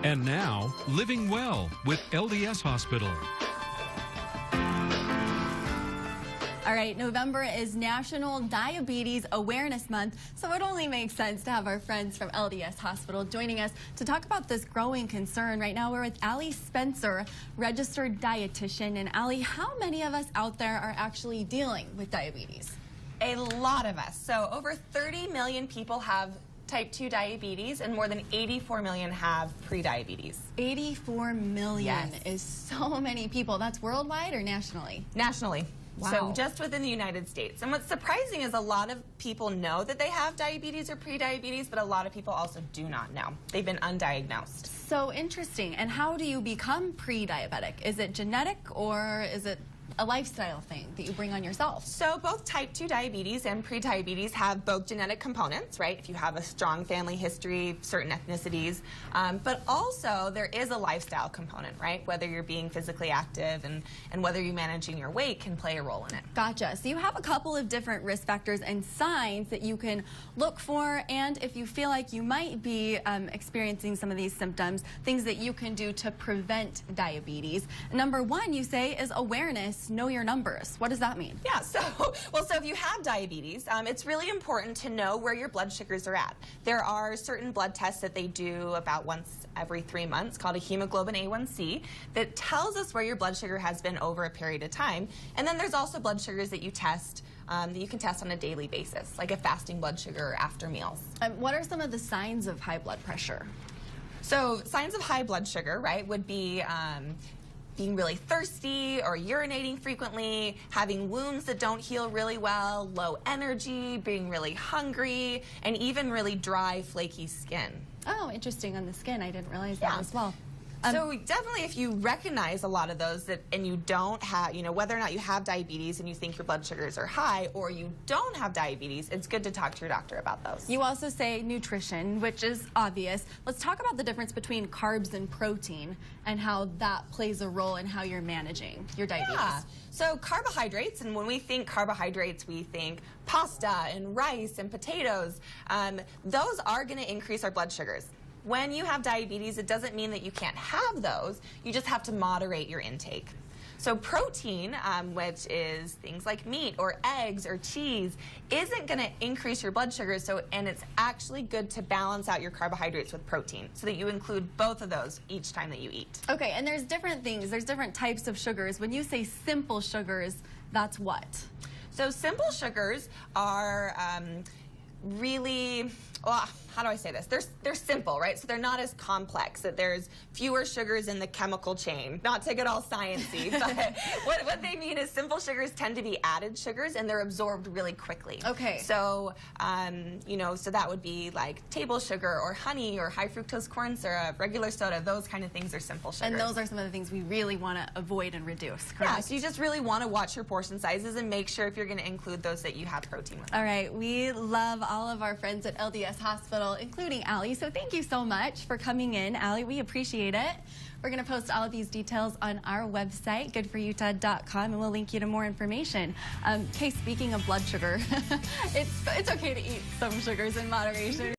And now, Living Well with LDS Hospital. All right, November is National Diabetes Awareness Month, so it only makes sense to have our friends from LDS Hospital joining us to talk about this growing concern. Right now, we're with Allie Spencer, registered dietitian. And Allie, how many of us out there are actually dealing with diabetes? A lot of us. So over 30 million people have type 2 diabetes, and more than 84 million have prediabetes. 84 million Yes. is so many people. That's worldwide or nationally? Nationally. Wow. So just within the United States. And what's surprising is a lot of people know that they have diabetes or prediabetes, but a lot of people also do not know. They've been undiagnosed. So interesting. And how do you become pre-diabetic? Is it genetic or is it a lifestyle thing that you bring on yourself? So both type 2 diabetes and prediabetes have both genetic components, right? If you have a strong family history, certain ethnicities, but also there is a lifestyle component, right? Whether you're being physically active and whether you're managing your weight can play a role in it. Gotcha. So you have a couple of different risk factors and signs that you can look for, and if you feel like you might be experiencing some of these symptoms, things that you can do to prevent diabetes. Number one, you say, is awareness. Know your numbers. What does that mean? Yeah, so if you have diabetes, it's really important to know where your blood sugars are at. There are certain blood tests that they do about once every 3 months called a hemoglobin A1C that tells us where your blood sugar has been over a period of time. And then there's also blood sugars that you test that you can test on a daily basis, like a fasting blood sugar after meals. What are some of the signs of high blood pressure? So signs of high blood sugar, right, would be being really thirsty or urinating frequently, having wounds that don't heal really well, low energy, being really hungry, and even really dry, flaky skin. Oh, interesting on the skin. I didn't realize that as well. So definitely if you recognize a lot of those and you don't have, whether or not you have diabetes and you think your blood sugars are high or you don't have diabetes, it's good to talk to your doctor about those. You also say nutrition, which is obvious. Let's talk about the difference between carbs and protein and how that plays a role in how you're managing your diabetes. Yeah. So carbohydrates, and when we think carbohydrates, we think pasta and rice and potatoes. Those are going to increase our blood sugars. When you have diabetes, it doesn't mean that you can't have those. You just have to moderate your intake. So protein, which is things like meat or eggs or cheese, isn't going to increase your blood sugar, and it's actually good to balance out your carbohydrates with protein so that you include both of those each time that you eat. Okay, and there's different things. There's different types of sugars. When you say simple sugars, that's what? So simple sugars are really, well, how do I say this? They're simple, right? So they're not as complex, that there's fewer sugars in the chemical chain. Not to get all sciencey, but what they mean is simple sugars tend to be added sugars and they're absorbed really quickly. Okay. So, so that would be like table sugar or honey or high fructose corn syrup, regular soda, those kind of things are simple sugars. And those are some of the things we really want to avoid and reduce, correct? Yeah, so you just really want to watch your portion sizes and make sure if you're going to include those that you have protein with them. All right, we love all of our friends at LDS Hospital, including Allie. So thank you so much for coming in, Allie. We appreciate it. We're going to post all of these details on our website, goodforutah.com, and we'll link you to more information. Okay, speaking of blood sugar, it's okay to eat some sugars in moderation.